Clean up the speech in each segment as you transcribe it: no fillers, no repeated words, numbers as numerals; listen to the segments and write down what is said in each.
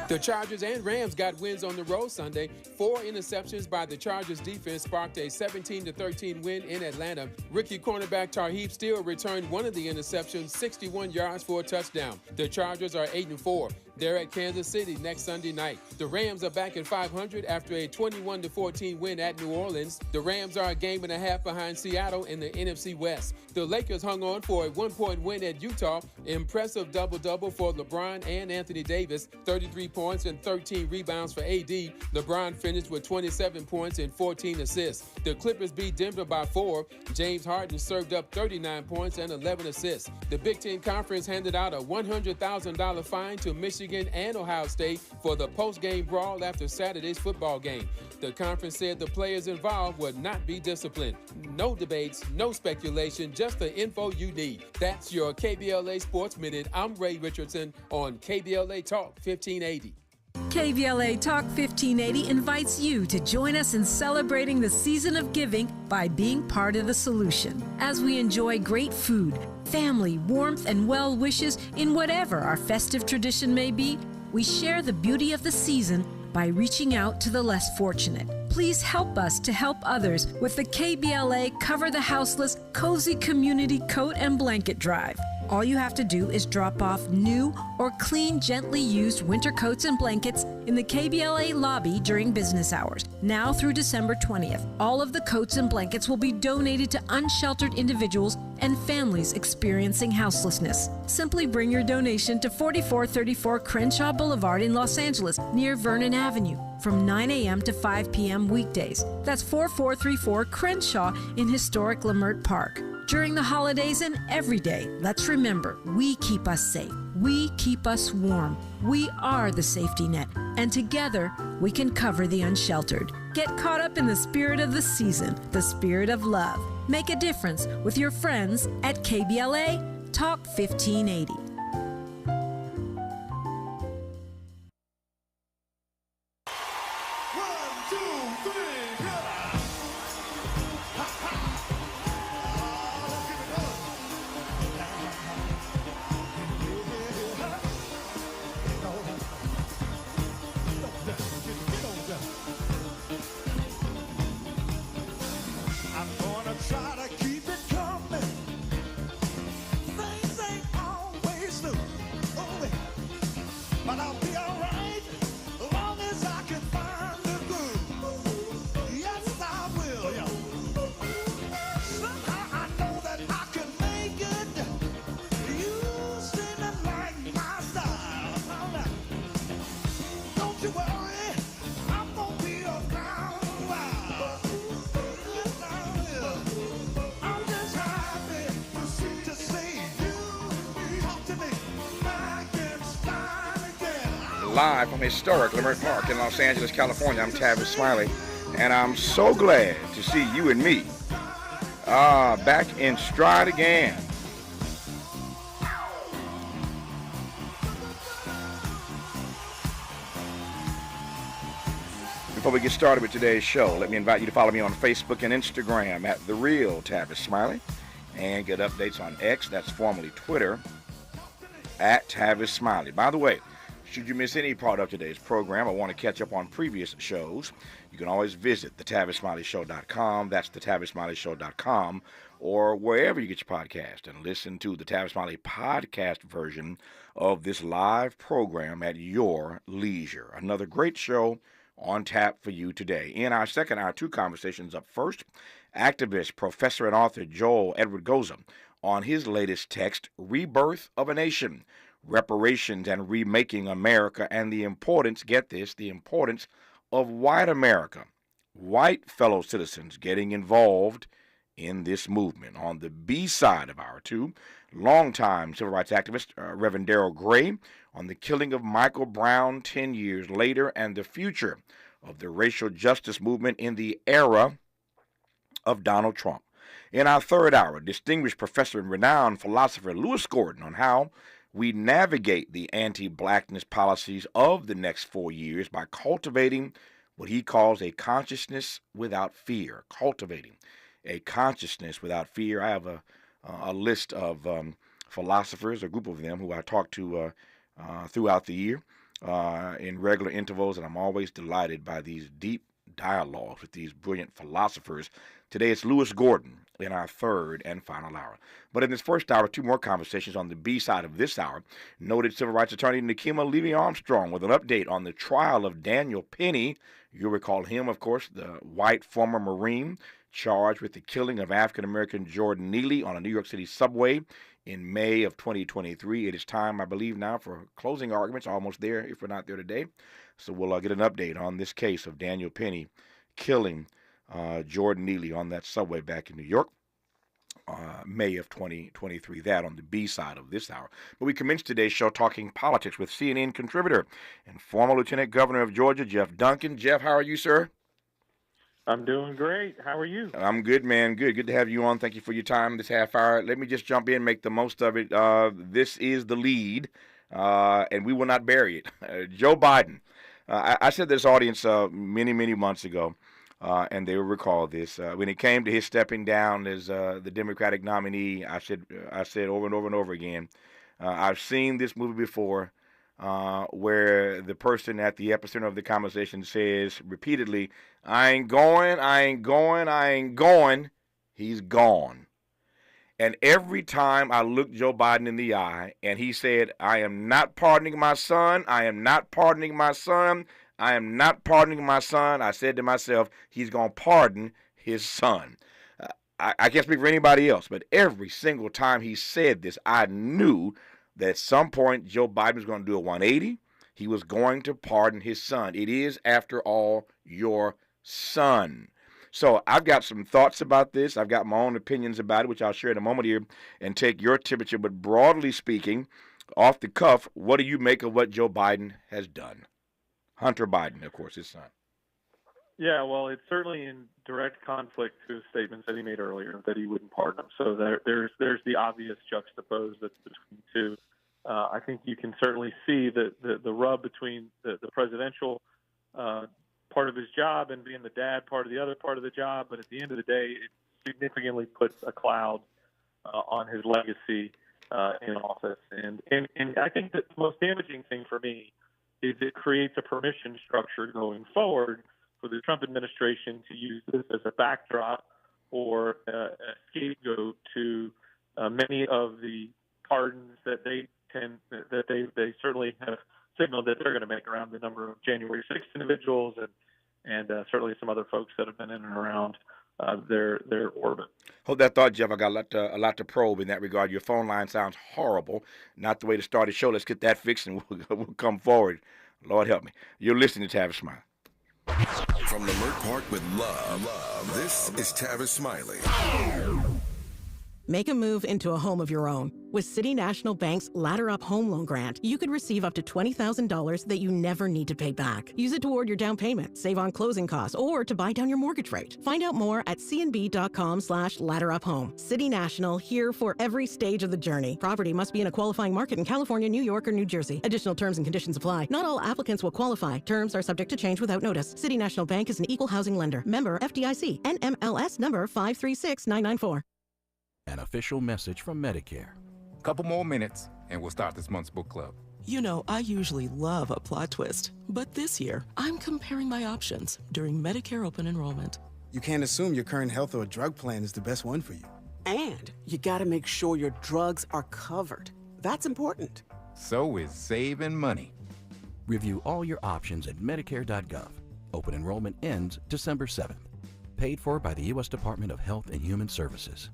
The Chargers and Rams got wins on the road Sunday. 4 interceptions by the Chargers defense sparked a 17-13 win in Atlanta. Rookie cornerback Tarheeb Steele returned one of the interceptions, 61 yards for a touchdown. The Chargers are 8-4. They're at Kansas City next Sunday night. The Rams are back at 500 after a 21-14 win at New Orleans. The Rams are a game and a half behind Seattle in the NFC West. The Lakers hung on for a 1-point win at Utah. Impressive double-double for LeBron and Anthony Davis, 33 points and 13 rebounds for AD. LeBron finished with 27 points and 14 assists. The Clippers beat Denver by 4. James Harden served up 39 points and 11 assists. The Big Ten Conference handed out a $100,000 fine to Michigan and Ohio State for the post-game brawl after Saturday's football game. The conference said the players involved would not be disciplined. No debates, no speculation, just the info you need. That's your KBLA Sports Minute. I'm Ray Richardson on KBLA Talk 1580. KBLA Talk 1580 invites you to join us in celebrating the season of giving by being part of the solution. As we enjoy great food, family, warmth, and well wishes in whatever our festive tradition may be, we share the beauty of the season by reaching out to the less fortunate. Please help us to help others with the KBLA Cover the Houseless Cozy Community Coat and Blanket Drive. All you have to do is drop off new or clean, gently used winter coats and blankets in the KBLA lobby during business hours. Now through December 20th, all of the coats and blankets will be donated to unsheltered individuals and families experiencing houselessness. Simply bring your donation to 4434 Crenshaw Boulevard in Los Angeles, near Vernon Avenue, from 9 a.m. to 5 p.m. weekdays. That's 4434 Crenshaw in historic Leimert Park. During the holidays and every day, let's remember, we keep us safe. We keep us warm. We are the safety net. And together, we can cover the unsheltered. Get caught up in the spirit of the season, the spirit of love. Make a difference with your friends at KBLA Talk 1580. Live from historic Leimert Park in Los Angeles, California, I'm Tavis Smiley, and I'm so glad to see you and me back in stride again. Before we get started with today's show, let me invite you to follow me on Facebook and Instagram at The Real Tavis Smiley, and get updates on X, that's formerly Twitter, at Tavis Smiley. By the way, should you miss any part of today's program or want to catch up on previous shows, you can always visit thetavissmileyshow.com. That's thetavissmileyshow.com, or wherever you get your podcast, and listen to the Tavis Smiley podcast version of this live program at your leisure. Another great show on tap for you today. In our second hour, 2 conversations up first, activist, professor, and author Joel Edward Goza on his latest text, Rebirth of a Nation, Reparations and Remaking America, and the importance, get this, the importance of white America, white fellow citizens getting involved in this movement. On the B side of our 2, longtime civil rights activist Reverend Darrell Gray on the killing of Michael Brown 10 years later and the future of the racial justice movement in the era of Donald Trump. In our third hour, distinguished professor and renowned philosopher Lewis Gordon on how we navigate the anti-blackness policies of the next 4 years by cultivating what he calls a consciousness without fear. Cultivating a consciousness without fear. I have a list of philosophers, a group of them who I talk to throughout the year, in regular intervals, and I'm always delighted by these deep dialogues with these brilliant philosophers. Today it's Lewis Gordon in our third and final hour. But in this first hour, two more conversations on the B side of this hour. Noted civil rights attorney Nikema Levy-Armstrong with an update on the trial of Daniel Penny. You'll recall him, of course, the white former Marine charged with the killing of African-American Jordan Neely on a New York City subway in May of 2023. It is time, I believe, now for closing arguments, almost there if we're not there today. So we'll get an update on this case of Daniel Penny killing Jordan Neely on that subway back in New York, May of 2023. That on the B side of this hour. But we commence today's show talking politics with CNN contributor and former Lieutenant Governor of Georgia, Jeff Duncan. Jeff, how are you, sir? I'm doing great. How are you? I'm good, man. Good to have you on. Thank you for your time this half hour. Let me just jump in, make the most of it. This is the lead, and we will not bury it. Joe Biden. I said this audience many months ago, and they will recall this. When it came to his stepping down as the Democratic nominee, I said over and over and over again, I've seen this movie before, where the person at the epicenter of the conversation says repeatedly, I ain't going, I ain't going, I ain't going. He's gone. And every time I looked Joe Biden in the eye and he said, I am not pardoning my son, I am not pardoning my son, I am not pardoning my son, I said to myself, he's going to pardon his son. I can't speak for anybody else, but every single time he said this, I knew that at some point Joe Biden was going to do a 180. He was going to pardon his son. It is, after all, your son. So I've got some thoughts about this. I've got my own opinions about it, which I'll share in a moment here and take your temperature. But broadly speaking, off the cuff, what do you make of what Joe Biden has done? Hunter Biden, of course, his son. Yeah, well, it's certainly in direct conflict to his statements that he made earlier that he wouldn't pardon him. So there's the obvious juxtapose that's between the two. I think you can certainly see the rub between the presidential part of his job and being the dad part of the other part of the job. But at the end of the day, it significantly puts a cloud on his legacy in office. And I think that the most damaging thing for me is it creates a permission structure going forward for the Trump administration to use this as a backdrop or a scapegoat to many of the pardons that they certainly have signaled that they're going to make around the number of January 6th individuals and certainly some other folks that have been in and around their orbit. Hold that thought, Jeff. I got a lot to probe in that regard. Your phone line sounds horrible. Not the way to start a show. Let's get that fixed and we'll come forward. Lord help me. You're listening to Tavis Smiley. From Leimert Park with love, this is Tavis Smiley. Make a move into a home of your own. With City National Bank's Ladder Up Home Loan Grant, you could receive up to $20,000 that you never need to pay back. Use it toward your down payment, save on closing costs, or to buy down your mortgage rate. Find out more at cnb.com/ladderuphome. City National, here for every stage of the journey. Property must be in a qualifying market in California, New York, or New Jersey. Additional terms and conditions apply. Not all applicants will qualify. Terms are subject to change without notice. City National Bank is an equal housing lender. Member FDIC. NMLS number 536994. An official message from Medicare. Couple more minutes, and we'll start this month's book club. You know, I usually love a plot twist, but this year, I'm comparing my options during Medicare open enrollment. You can't assume your current health or drug plan is the best one for you. And you gotta make sure your drugs are covered. That's important. So is saving money. Review all your options at Medicare.gov. Open enrollment ends December 7th. Paid for by the U.S. Department of Health and Human Services.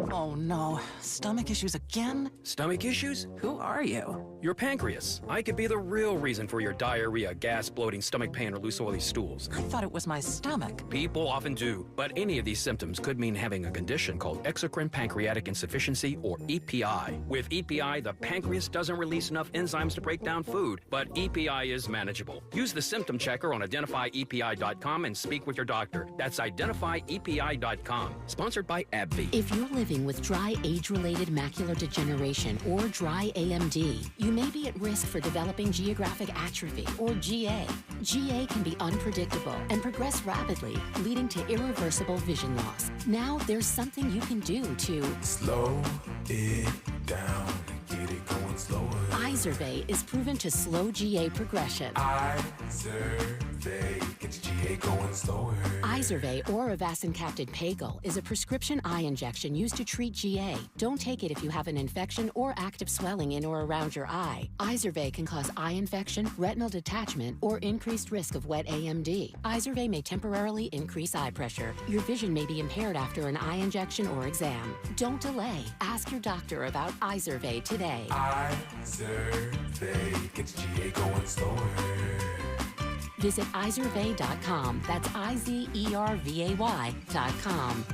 Oh no, stomach issues again? Stomach issues? Who are you? Your pancreas. I could be the real reason for your diarrhea, gas, bloating, stomach pain, or loose oily stools. I thought it was my stomach. People often do, but any of these symptoms could mean having a condition called exocrine pancreatic insufficiency, or EPI. With EPI, the pancreas doesn't release enough enzymes to break down food, but EPI is manageable. Use the symptom checker on identifyepi.com and speak with your doctor. That's identifyepi.com. Sponsored by AbbVie. If you're living with dry age-related macular degeneration or dry AMD, you may be at risk for developing geographic atrophy or GA. GA can be unpredictable and progress rapidly, leading to irreversible vision loss. Now there's something you can do to slow it down and get it going Izervay is proven to slow GA progression. Izervay gets GA going slower. Izervay or avacincaptad Pagel is a prescription eye injection used to treat GA. Don't take it if you have an infection or active swelling in or around your eye. Izervay can cause eye infection, retinal detachment, or increased risk of wet AMD. Izervay may temporarily increase eye pressure. Your vision may be impaired after an eye injection or exam. Don't delay. Ask your doctor about Izervay today. Izervay gets GA going slower. Visit Izervay.com. That's IZERVAY.com.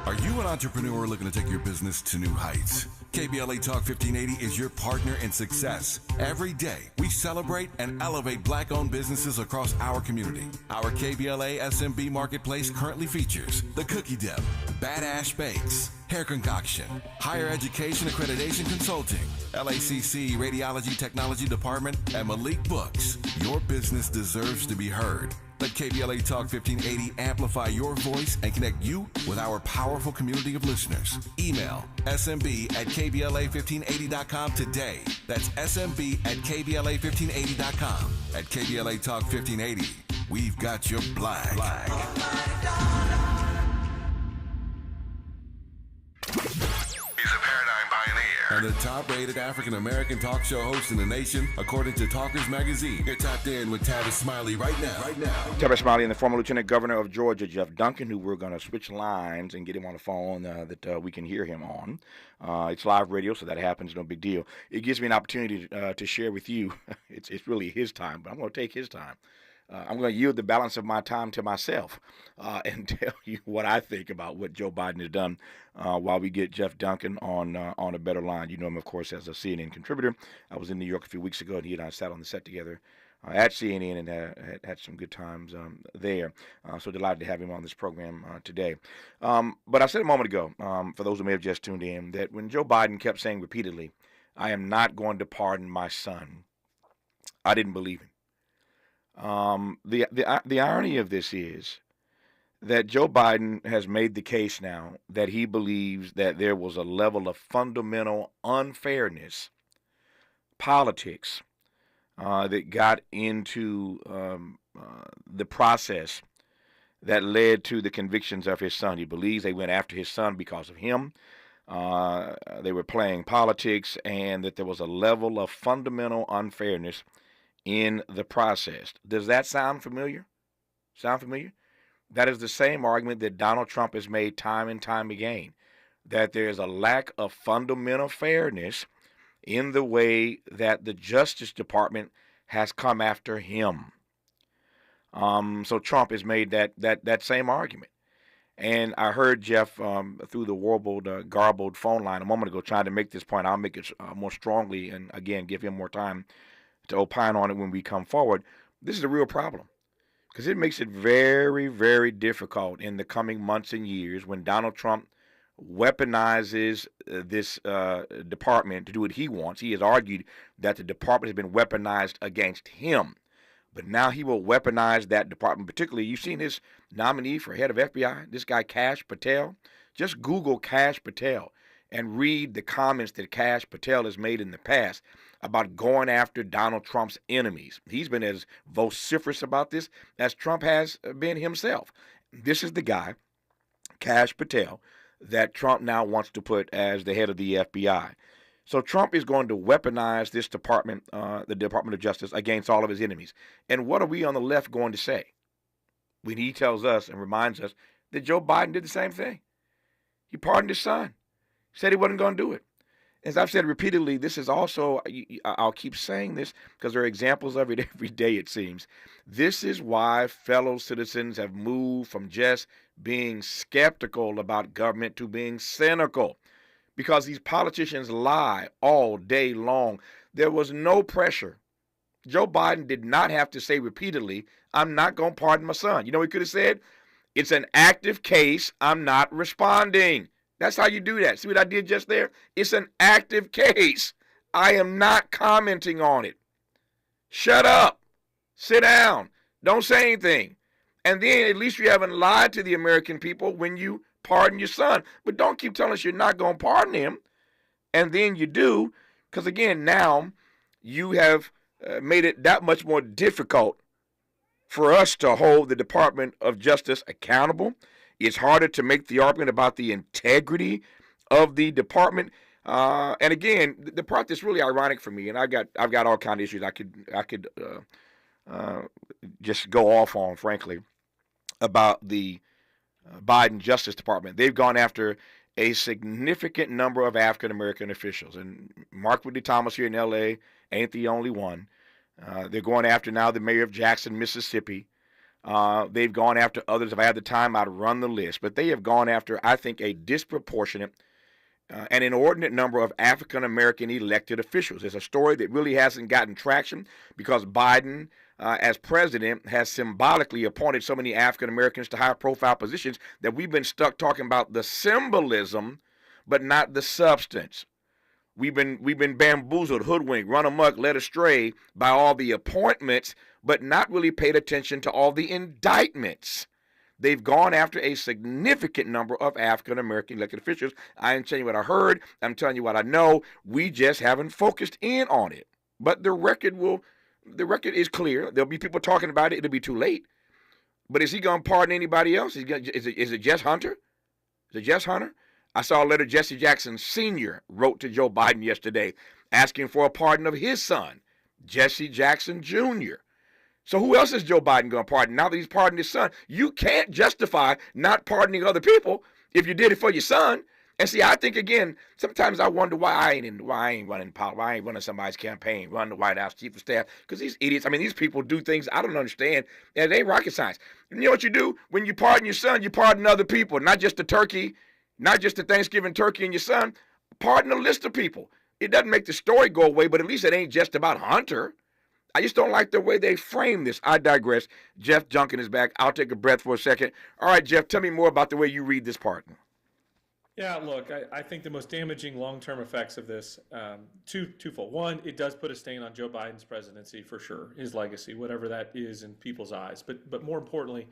Are you an entrepreneur looking to take your business to new heights? KBLA Talk 1580 is your partner in success. Every day, we celebrate and elevate Black-owned businesses across our community. Our KBLA SMB Marketplace currently features The Cookie Dip, Badass Bakes, Hair Concoction, Higher Education Accreditation Consulting, LACC Radiology Technology Department, and Malik Books. Your business deserves to be heard. Let KBLA Talk 1580 amplify your voice and connect you with our powerful community of listeners. Email smb@kbla1580.com today. That's smb@kbla1580.com. At KBLA Talk 1580, we've got your flag. And the top-rated African-American talk show host in the nation, according to Talkers Magazine. You're tapped in with Tavis Smiley right now. Tavis Smiley and the former Lieutenant Governor of Georgia, Jeff Duncan, who we're going to switch lines and get him on the phone that we can hear him on. It's live radio, so that happens, no big deal. It gives me an opportunity to share with you. It's really his time, but I'm going to take his time. I'm going to yield the balance of my time to myself and tell you what I think about what Joe Biden has done while we get Jeff Duncan on a better line. You know him, of course, as a CNN contributor. I was in New York a few weeks ago, and he and I sat on the set together at CNN and had some good times there. So delighted to have him on this program today. But I said a moment ago, for those who may have just tuned in, that when Joe Biden kept saying repeatedly, "I am not going to pardon my son," I didn't believe him. The irony of this is that Joe Biden has made the case now that he believes that there was a level of fundamental unfairness, politics, that got into the process that led to the convictions of his son. He believes they went after his son because of him. They were playing politics, and that there was a level of fundamental unfairness in the process. Does that sound familiar? That is the same argument that Donald Trump has made time and time again, that there is a lack of fundamental fairness in the way that the Justice Department has come after him. So Trump has made that same argument. And I heard Jeff through the warbled, garbled phone line a moment ago trying to make this point. I'll make it more strongly and, again, give him more time to opine on it when we come forward. This is a real problem because it makes it very, very difficult in the coming months and years when Donald Trump weaponizes this department to do what he wants. He has argued that the department has been weaponized against him, but now he will weaponize that department. Particularly, you've seen his nominee for head of FBI, this guy Kash Patel. Just Google Kash Patel and read the comments that Kash Patel has made in the past about going after Donald Trump's enemies. He's been as vociferous about this as Trump has been himself. This is the guy, Kash Patel, that Trump now wants to put as the head of the FBI. So Trump is going to weaponize this department, the Department of Justice, against all of his enemies. And what are we on the left going to say when he tells us and reminds us that Joe Biden did the same thing? He pardoned his son, said he wasn't going to do it. As I've said repeatedly, this is also, I'll keep saying this because there are examples of it every day, it seems. This is why fellow citizens have moved from just being skeptical about government to being cynical, because these politicians lie all day long. There was no pressure. Joe Biden did not have to say repeatedly, "I'm not going to pardon my son." You know what he could have said? "It's an active case. I'm not responding." That's how you do that. See what I did just there? It's an active case. I am not commenting on it. Shut up. Sit down. Don't say anything. And then at least you haven't lied to the American people when you pardon your son. But don't keep telling us you're not going to pardon him. And then you do, because again, now you have made it that much more difficult for us to hold the Department of Justice accountable. It's harder to make the argument about the integrity of the department. And again, the part that's really ironic for me, and I've got all kind of issues I could just go off on, frankly, about the Biden Justice Department. They've gone after a significant number of African American officials, and Mark Whitley Thomas here in L.A. ain't the only one. They're going after now the mayor of Jackson, Mississippi. They've gone after others. If I had the time, I'd run the list. But they have gone after, I think, a disproportionate an inordinate number of African American elected officials. It's a story that really hasn't gotten traction because Biden, as president, has symbolically appointed so many African Americans to high profile positions that we've been stuck talking about the symbolism, but not the substance. We've been bamboozled, hoodwinked, run amok, led astray by all the appointments, but not really paid attention to all the indictments. They've gone after a significant number of African American elected officials. I ain't telling you what I heard. I'm telling you what I know. We just haven't focused in on it. But the record is clear. There'll be people talking about it. It'll be too late. But is he going to pardon anybody else? Is it Jess Hunter? Is it Jess Hunter? I saw a letter Jesse Jackson Sr. wrote to Joe Biden yesterday asking for a pardon of his son, Jesse Jackson Jr. So who else is Joe Biden going to pardon now that he's pardoned his son? You can't justify not pardoning other people if you did it for your son. And see, I think, again, sometimes I wonder why I ain't running somebody's campaign, running the White House chief of staff, because these idiots, these people do things I don't understand, and it ain't rocket science. You know what you do? When you pardon your son, you pardon other people, not just the turkey, not just the Thanksgiving turkey and your son. Pardon a list of people. It doesn't make the story go away, but at least it ain't just about Hunter. I just don't like the way they frame this. I digress. Jeff Junkin is back. I'll take a breath for a second. All right, Jeff, tell me more about the way you read this part. Yeah, look, I think the most damaging long-term effects of this, twofold. One, it does put a stain on Joe Biden's presidency for sure, his legacy, whatever that is in people's eyes. But more importantly,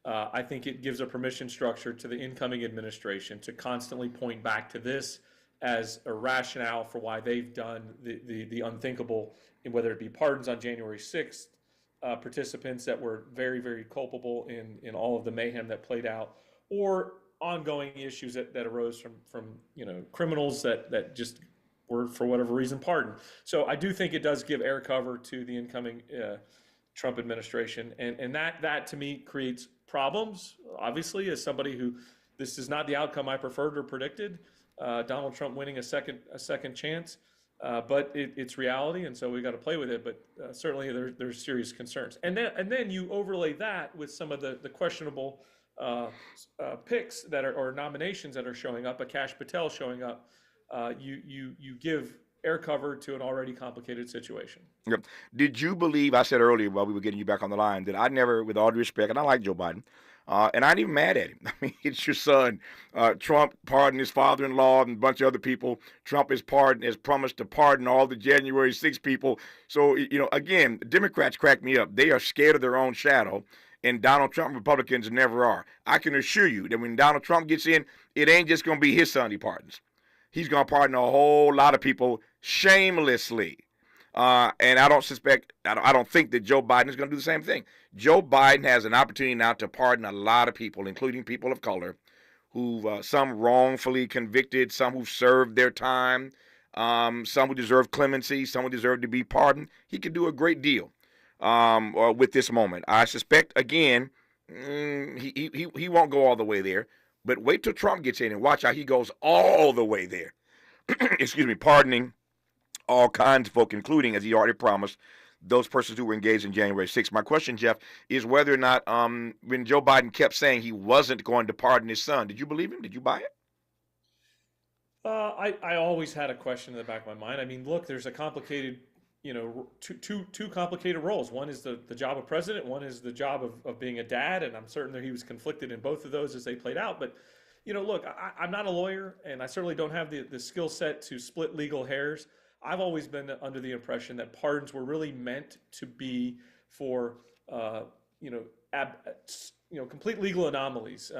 I think it gives a permission structure to the incoming administration to constantly point back to this as a rationale for why they've done the unthinkable, whether it be pardons on January 6th, participants that were very, very culpable in all of the mayhem that played out, or ongoing issues that arose from criminals that just were, for whatever reason, pardoned. So I do think it does give air cover to the incoming Trump administration, and that to me creates problems. Obviously, as somebody who, this is not the outcome I preferred or predicted, Donald Trump winning a second chance, but it's reality, and so we got to play with it. But certainly there's serious concerns, and then you overlay that with some of the questionable picks that are, or nominations that are showing up. A Kash Patel showing up, you give air cover to an already complicated situation. Yep. Did you believe, I said earlier while we were getting you back on the line, that I never, with all due respect, and I like Joe Biden, and I ain't even mad at him. It's your son. Trump pardoned his father-in-law and a bunch of other people. Trump has promised to pardon all the January 6 people. So, again, Democrats crack me up. They are scared of their own shadow, and Donald Trump Republicans never are. I can assure you that when Donald Trump gets in, it ain't just going to be his son he pardons. He's going to pardon a whole lot of people shamelessly. And I don't think that Joe Biden is going to do the same thing. Joe Biden has an opportunity now to pardon a lot of people, including people of color, who some wrongfully convicted, some who served their time, some who deserve clemency, some who deserve to be pardoned. He could do a great deal with this moment. I suspect, again, he won't go all the way there. But wait till Trump gets in and watch how he goes all the way there. Excuse me, pardoning all kinds of folk, including, as he already promised, those persons who were engaged in January 6th. My question, Jeff, is whether or not when Joe Biden kept saying he wasn't going to pardon his son, did you believe him? Did you buy it? I always had a question in the back of my mind. Look, there's a complicated, two complicated roles. One is the job of president. One is the job of being a dad. And I'm certain that he was conflicted in both of those as they played out. But, look, I'm not a lawyer, and I certainly don't have the skill set to split legal hairs. I've always been under the impression that pardons were really meant to be for, complete legal anomalies,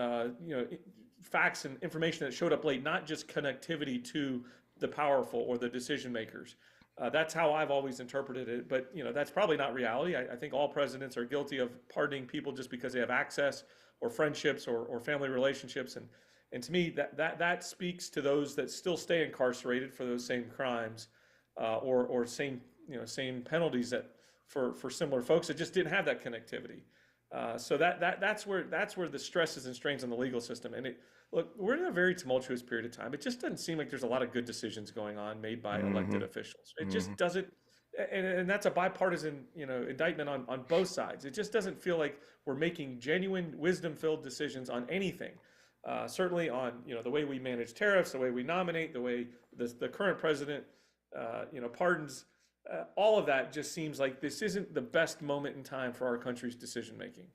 facts and information that showed up late, not just connectivity to the powerful or the decision makers. That's how I've always interpreted it. But that's probably not reality. I think all presidents are guilty of pardoning people just because they have access or friendships or family relationships. And to me, that speaks to those that still stay incarcerated for those same crimes, or same penalties that for similar folks that just didn't have that connectivity. So that's where the stresses and strains on the legal system. And look, we're in a very tumultuous period of time. It just doesn't seem like there's a lot of good decisions going on made by elected officials. It just doesn't, and that's a bipartisan indictment on both sides. It just doesn't feel like we're making genuine wisdom-filled decisions on anything. Certainly on the way we manage tariffs, the way we nominate, the way the current president pardons. All of that just seems like this isn't the best moment in time for our country's decision making.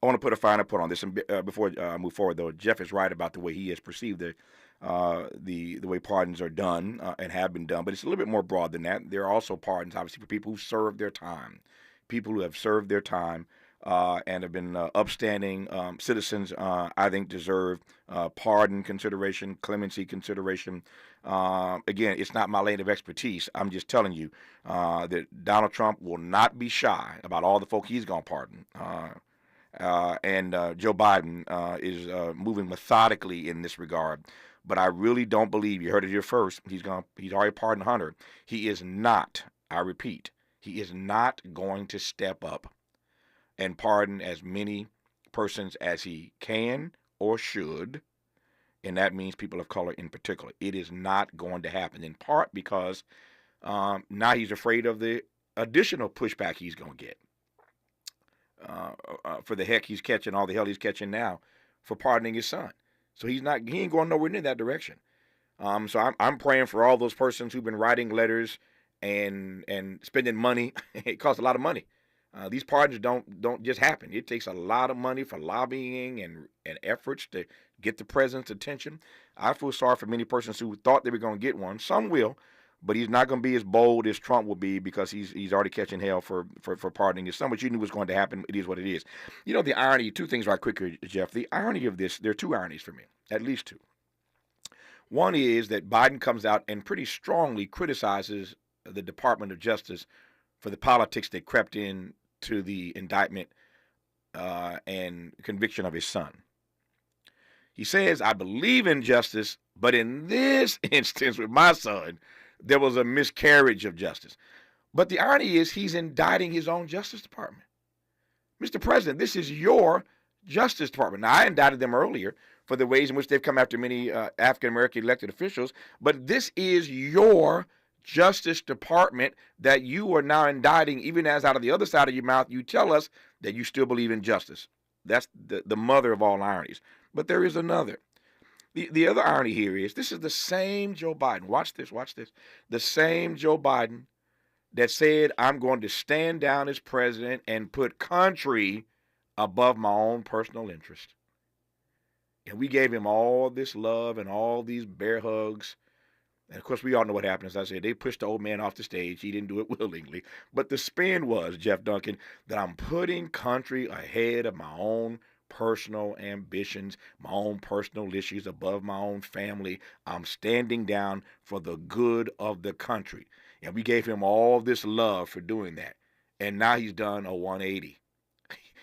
I want to put a finer point on this, and before I move forward, though, Jeff is right about the way he has perceived the way pardons are done and have been done, but it's a little bit more broad than that. There are also pardons, obviously, for people who served their time, people who have served their time and have been upstanding citizens. I think deserve pardon consideration, clemency consideration. Again, it's not my lane of expertise. I'm just telling you that Donald Trump will not be shy about all the folk he's going to pardon. And Joe Biden is moving methodically in this regard. But I really don't believe, you heard it here first, he's already pardoned Hunter. He is not, I repeat, he is not going to step up and pardon as many persons as he can or should, and that means people of color in particular. It is not going to happen, in part because now he's afraid of the additional pushback he's going to get for the heck he's catching, all the hell he's catching now for pardoning his son. So he ain't going nowhere near that direction. So I'm praying for all those persons who've been writing letters and spending money. It costs a lot of money. These pardons don't just happen. It takes a lot of money for lobbying and efforts to get the president's attention. I feel sorry for many persons who thought they were going to get one. Some will, but he's not going to be as bold as Trump will be because he's already catching hell for pardoning his son. But you knew was going to happen. It is what it is. The irony, two things right quick here, Jeff. The irony of this, there are two ironies for me, at least two. One is that Biden comes out and pretty strongly criticizes the Department of Justice for the politics that crept in to the indictment and conviction of his son. He says, I believe in justice, but in this instance with my son, there was a miscarriage of justice. But the irony is he's indicting his own Justice Department. Mr. President, this is your Justice Department. Now, I indicted them earlier for the ways in which they've come after many African-American elected officials, but this is your Justice Department that you are now indicting, even as out of the other side of your mouth, you tell us that you still believe in justice. That's the mother of all ironies. But there is another. The other irony here is this is the same Joe Biden. Watch this. The same Joe Biden that said, I'm going to stand down as president and put country above my own personal interest. And we gave him all this love and all these bear hugs. And, of course, we all know what happened. As I said, they pushed the old man off the stage. He didn't do it willingly. But the spin was, Jeff Duncan, that I'm putting country ahead of my own personal ambitions, my own personal issues above my own family. I'm standing down for the good of the country. And we gave him all this love for doing that. And now he's done a 180.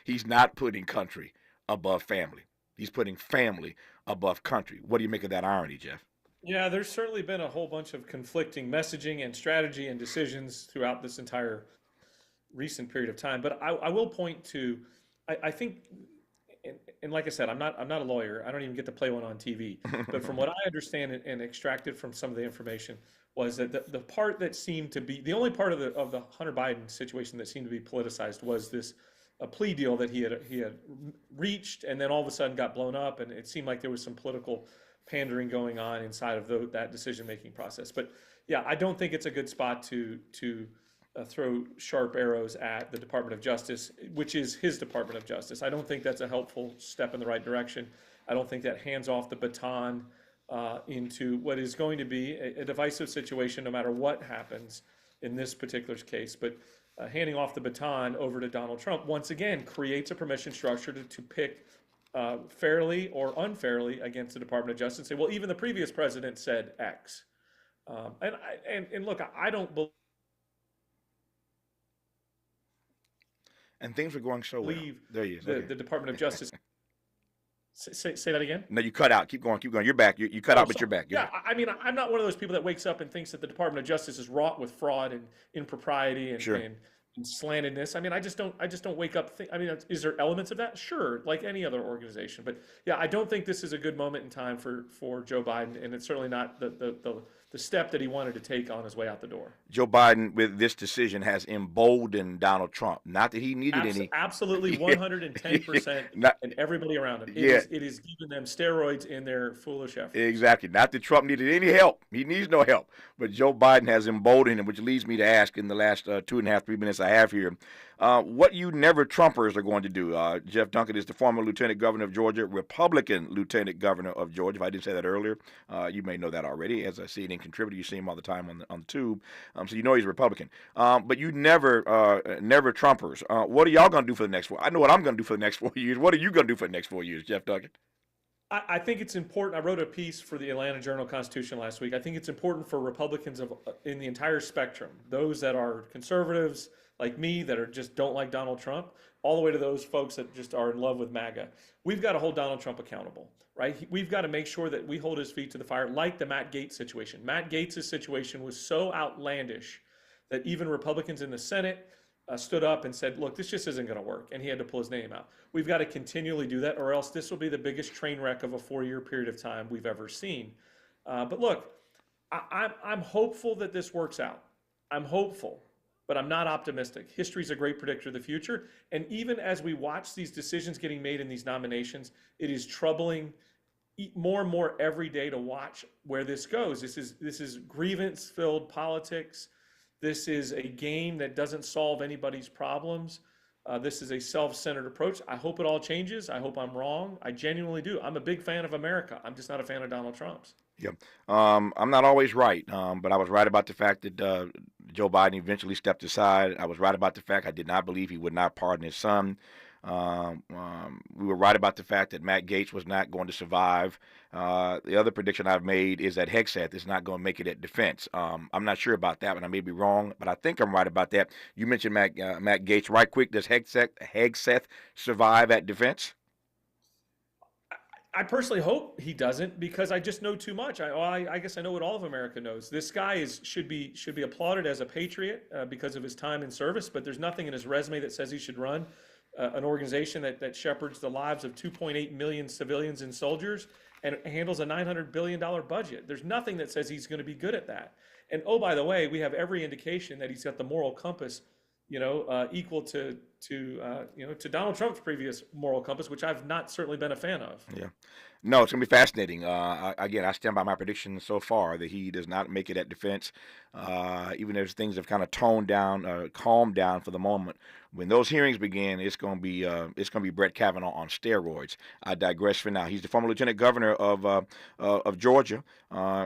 He's not putting country above family. He's putting family above country. What do you make of that irony, Jeff? Yeah, there's certainly been a whole bunch of conflicting messaging and strategy and decisions throughout this entire recent period of time. But I will point to, I think, and like I said, I'm not a lawyer. I don't even get to play one on TV. But from what I understand and extracted from some of the information was that the part that seemed to be the only part of the Hunter Biden situation that seemed to be politicized was this a plea deal that he had reached and then all of a sudden got blown up, and it seemed like there was some political pandering going on inside of that decision-making process. But yeah, I don't think it's a good spot to throw sharp arrows at the Department of Justice, which is his Department of Justice. I don't think that's a helpful step in the right direction. I don't think that hands off the baton into what is going to be a divisive situation no matter what happens in this particular case. But handing off the baton over to Donald Trump, once again, creates a permission structure to pick fairly or unfairly against the Department of Justice and say, well, even the previous president said X. And look, I don't And things were going so well. believe There he is. the Department of Justice. Say that again? No, you cut out. Keep going. You're back. You cut out, but you're back. Yeah, I mean, I'm not one of those people that wakes up and thinks that the Department of Justice is wrought with fraud and impropriety and, Sure. and slantedness. I mean, I just don't wake up. I mean, is there elements of that? Sure, like any other organization. But yeah, I don't think this is a good moment in time for Joe Biden, and it's certainly not the step that he wanted to take on his way out the door. Joe Biden, with this decision, has emboldened Donald Trump. Not that he needed any. Absolutely, 110%, and everybody around him. It is giving them steroids in their foolish effort. Exactly. Not that Trump needed any help. He needs no help. But Joe Biden has emboldened him, which leads me to ask in the last 2.5, 3 minutes I have here, what you never Trumpers are going to do. Jeff Duncan is the former Lieutenant Governor of Georgia, Republican Lieutenant Governor of Georgia. If I didn't say that earlier, you may know that already. As a CNN contributor, you see him all the time on the tube, so you know he's a Republican. But you never Trumpers. What are y'all going to do for the next 4? I know what I'm going to do for the next 4 years. What are you going to do for the next 4 years, Jeff Duncan? I think it's important. I wrote a piece for the Atlanta Journal-Constitution last week. I think it's important for Republicans in the entire spectrum, those that are conservatives like me that are just don't like Donald Trump, all the way to those folks that just are in love with MAGA. We've got to hold Donald Trump accountable, right? We've got to make sure that we hold his feet to the fire, like the Matt Gaetz situation. Matt Gaetz' situation was so outlandish that even Republicans in the Senate stood up and said, look, this just isn't going to work. And he had to pull his name out. We've got to continually do that, or else this will be the biggest train wreck of a 4-year period of time we've ever seen. But look, I'm hopeful that this works out. I'm hopeful, but I'm not optimistic. History's a great predictor of the future. And even as we watch these decisions getting made in these nominations, it is troubling more and more every day to watch where this goes. This is grievance-filled politics. This is a game that doesn't solve anybody's problems. This is a self-centered approach. I hope it all changes. I hope I'm wrong. I genuinely do. I'm a big fan of America. I'm just not a fan of Donald Trump's. Yeah. I'm not always right, but I was right about the fact that Joe Biden eventually stepped aside. I was right about the fact I did not believe he would not pardon his son. We were right about the fact that Matt Gaetz was not going to survive. The other prediction I've made is that Hegseth is not going to make it at defense. I'm not sure about that, but I may be wrong, but I think I'm right about that. You mentioned Matt Gaetz. Right quick, does Hegseth survive at defense? I personally hope he doesn't, because I just know too much. I guess I know what all of America knows. This guy should be applauded as a patriot because of his time in service, but there's nothing in his resume that says he should run an organization that shepherds the lives of 2.8 million civilians and soldiers and handles a $900 billion budget. There's nothing that says he's going to be good at that. And oh, by the way, we have every indication that he's got the moral compass, equal to Donald Trump's previous moral compass, which I've not certainly been a fan of. Yeah. No, it's going to be fascinating. Again, I stand by my prediction so far that he does not make it at defense, even as things have kind of calmed down for the moment. When those hearings begin, it's going to be Brett Kavanaugh on steroids. I digress for now. He's the former Lieutenant Governor of Georgia,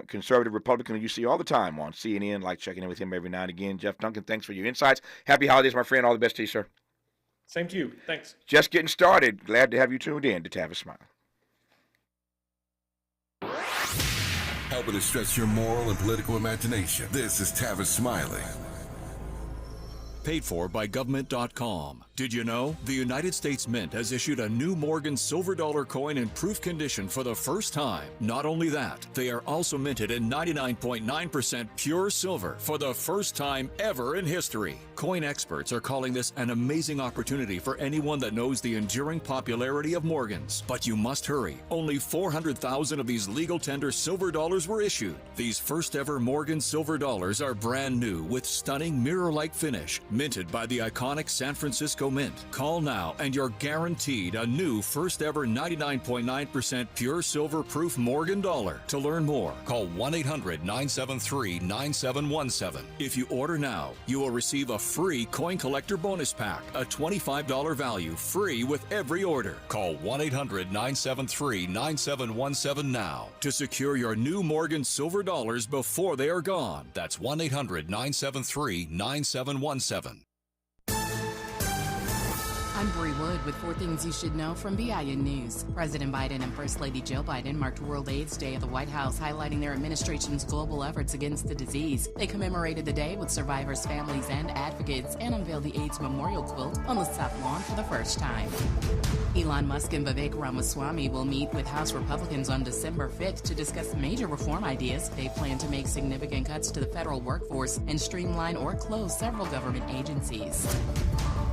conservative Republican, who you see all the time on CNN. Like checking in with him every now and again. Jeff Duncan, thanks for your insights. Happy holidays, my friend. All the best to you, sir. Same to you. Thanks. Just getting started. Glad to have you tuned in to Tavis Smiley. Helping to stretch your moral and political imagination. This is Tavis Smiley. Paid for by government.com. Did you know? The United States Mint has issued a new Morgan silver dollar coin in proof condition for the first time. Not only that, they are also minted in 99.9% pure silver for the first time ever in history. Coin experts are calling this an amazing opportunity for anyone that knows the enduring popularity of Morgans. But you must hurry. Only 400,000 of these legal tender silver dollars were issued. These first ever Morgan silver dollars are brand new with stunning mirror-like finish, minted by the iconic San Francisco Mint. Call now and you're guaranteed a new first ever 99.9% pure silver proof Morgan dollar. To learn more, call 1-800-973-9717. If you order now, you will receive a free coin collector bonus pack, a $25 value, free with every order. Call 1-800-973-9717 now to secure your new Morgan silver dollars before they are gone. That's 1-800-973-9717. I I'm Bree Wood with 4 things you should know from BIN News. President Biden and First Lady Jill Biden marked World AIDS Day at the White House, highlighting their administration's global efforts against the disease. They commemorated the day with survivors, families, and advocates, and unveiled the AIDS Memorial Quilt on the South Lawn for the first time. Elon Musk and Vivek Ramaswamy will meet with House Republicans on December 5th to discuss major reform ideas. They plan to make significant cuts to the federal workforce and streamline or close several government agencies.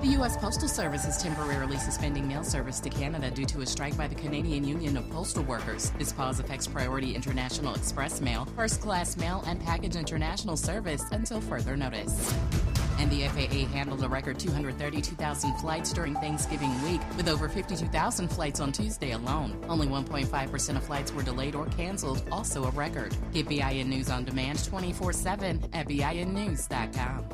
The U.S. Postal Service is temporarily suspending mail service to Canada due to a strike by the Canadian Union of Postal Workers. This pause affects Priority International Express Mail, First Class Mail, and Package International Service until further notice. And the FAA handled a record 232,000 flights during Thanksgiving week, with over 52,000 flights on Tuesday alone. Only 1.5% of flights were delayed or canceled, also a record. Get BIN News on demand 24/7 at BINnews.com.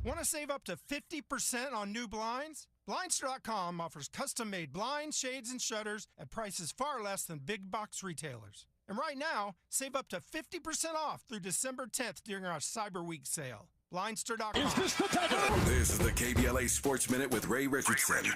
Want to save up to 50% on new blinds? Blindster.com offers custom-made blinds, shades, and shutters at prices far less than big box retailers. And right now, save up to 50% off through December 10th during our Cyber Week sale. Blindster.com. This is the KBLA Sports Minute with Ray Richardson.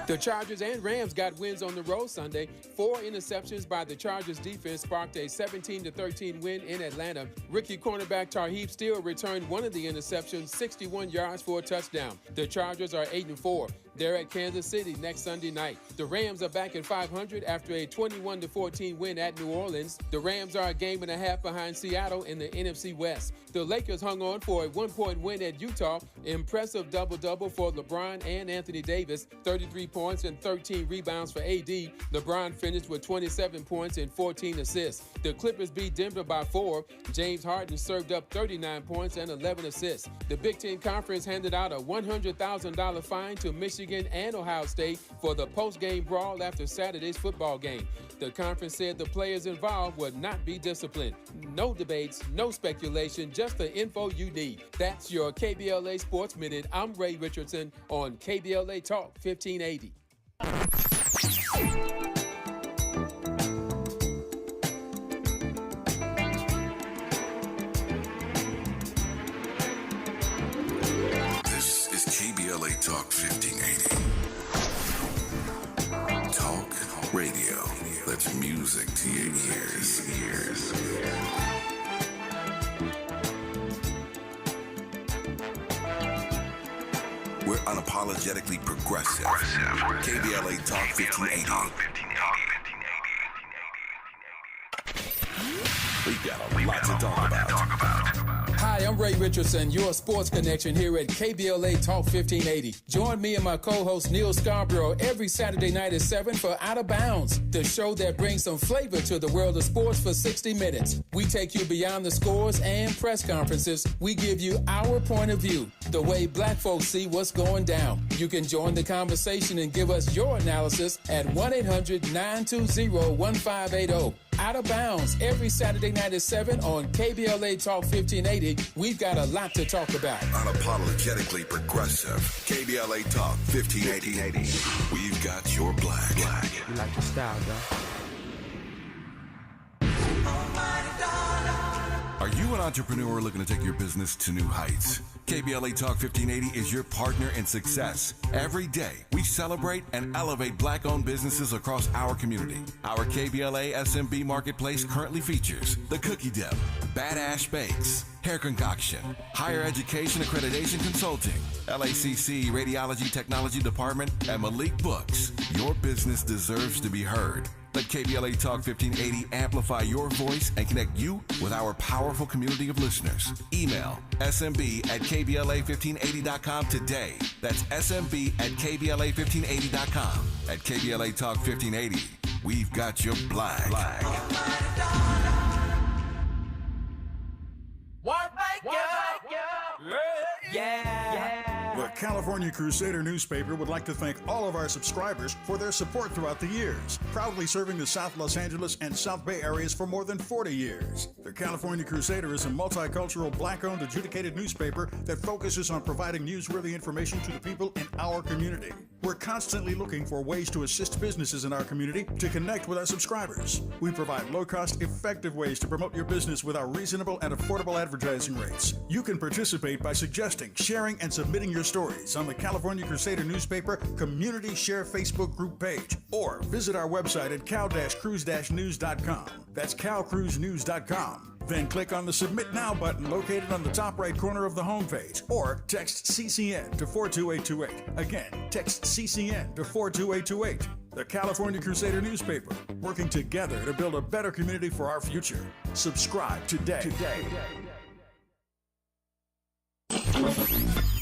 The Chargers and Rams got wins on the road Sunday. 4 interceptions by the Chargers defense sparked a 17-13 win in Atlanta. Rookie cornerback Tavis still returned one of the interceptions, 61 yards for a touchdown. The Chargers are 8-4. They're at Kansas City next Sunday night. The Rams are back at 500 after a 21-14 win at New Orleans. The Rams are a game and a half behind Seattle in the NFC West. The Lakers hung on for a 1-point win at Utah. Impressive double-double for LeBron and Anthony Davis, 33 points and 13 rebounds for AD. LeBron finished with 27 points and 14 assists. The Clippers beat Denver by 4. James Harden served up 39 points and 11 assists. The Big Ten Conference handed out a $100,000 fine to Michigan and Ohio State for the post-game brawl after Saturday's football game. The conference said the players involved would not be disciplined. No debates, no speculation, just the info you need. That's your KBLA Sports Minute. I'm Ray Richardson on KBLA Talk 1580. This is KBLA Talk 1580. Talk radio. That's music to your ears. We're unapologetically progressive. KBLA Talk 1580. We've got a lot to talk about. Hi, I'm Ray Richardson, your sports connection here at KBLA Talk 1580. Join me and my co-host Neil Scarborough every Saturday night at 7 for Out of Bounds, the show that brings some flavor to the world of sports for 60 minutes. We take you beyond the scores and press conferences. We give you our point of view, the way black folks see what's going down. You can join the conversation and give us your analysis at 1-800-920-1580. Out of Bounds every Saturday night at 7 on KBLA Talk 1580. We've got a lot to talk about. Unapologetically progressive. KBLA Talk 1580. We've got your black. You like the style, though? Are you an entrepreneur looking to take your business to new heights? KBLA Talk 1580 is your partner in success. Every day, we celebrate and elevate black-owned businesses across our community. Our KBLA SMB Marketplace currently features The Cookie Dip, Bad Ash Bakes, Hair Concoction, Higher Education Accreditation Consulting, LACC Radiology Technology Department, and Malik Books. Your business deserves to be heard. Let KBLA Talk 1580 amplify your voice and connect you with our powerful community of listeners. Email smb@kbla1580.com today. That's smb@kbla1580.com. At KBLA Talk 1580, we've got your black. The California Crusader newspaper would like to thank all of our subscribers for their support throughout the years, proudly serving the South Los Angeles and South Bay areas for more than 40 years. The The California Crusader is a multicultural, black-owned, adjudicated newspaper that focuses on providing newsworthy information to the people in our community. We're constantly looking for ways to assist businesses in our community to connect with our subscribers. We provide low-cost, effective ways to promote your business with our reasonable and affordable advertising rates. You can participate by suggesting, sharing, and submitting your stories on the California Crusader newspaper Community Share Facebook group page, or visit our website at cal-cruise-news.com. That's calcruisenews.com. Then click on the Submit Now button located on the top right corner of the homepage, or text CCN to 42828. Again, text CCN to 42828. The California Crusader newspaper, working together to build a better community for our future. Subscribe today.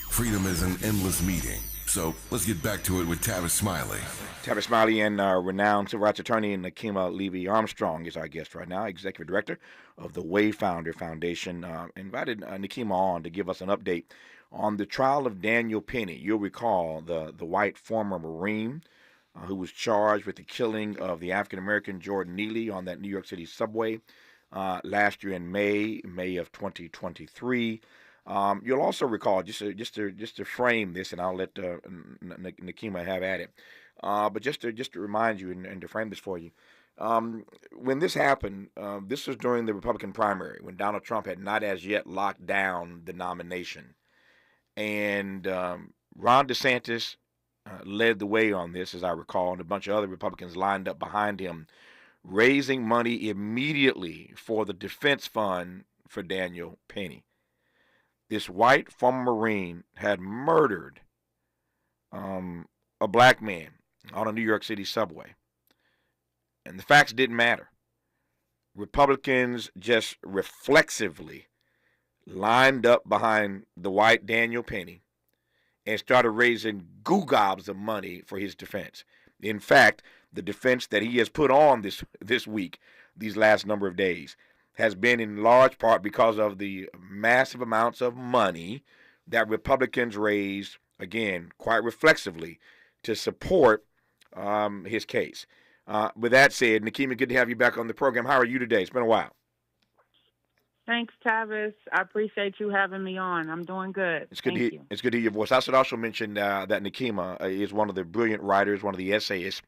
Freedom is an endless meeting. So let's get back to it with Tavis Smiley. Tavis Smiley and renowned civil rights attorney Nakima Levy-Armstrong is our guest right now, Executive Director of the Wayfounder Foundation. Invited Nakima on to give us an update on the trial of Daniel Penny. You'll recall the white former Marine who was charged with the killing of the African-American Jordan Neely on that New York City subway last year in May of 2023. You'll also recall, just to frame this, and I'll let Nakima have at it. But just to remind you and to frame this for you, when this happened, this was during the Republican primary when Donald Trump had not as yet locked down the nomination, and Ron DeSantis led the way on this, as I recall, and a bunch of other Republicans lined up behind him, raising money immediately for the defense fund for Daniel Penny. This white former Marine had murdered a black man on a New York City subway. And the facts didn't matter. Republicans just reflexively lined up behind the white Daniel Penny and started raising gobs of money for his defense. In fact, the defense that he has put on this week, these last number of days, has been in large part because of the massive amounts of money that Republicans raised, again, quite reflexively, to support his case. With that said, Nakima, good to have you back on the program. How are you today? It's been a while. Thanks, Tavis. I appreciate you having me on. I'm doing good. It's good Thank you. It's good to hear your voice. I should also mention that Nakima is one of the brilliant writers, one of the essayists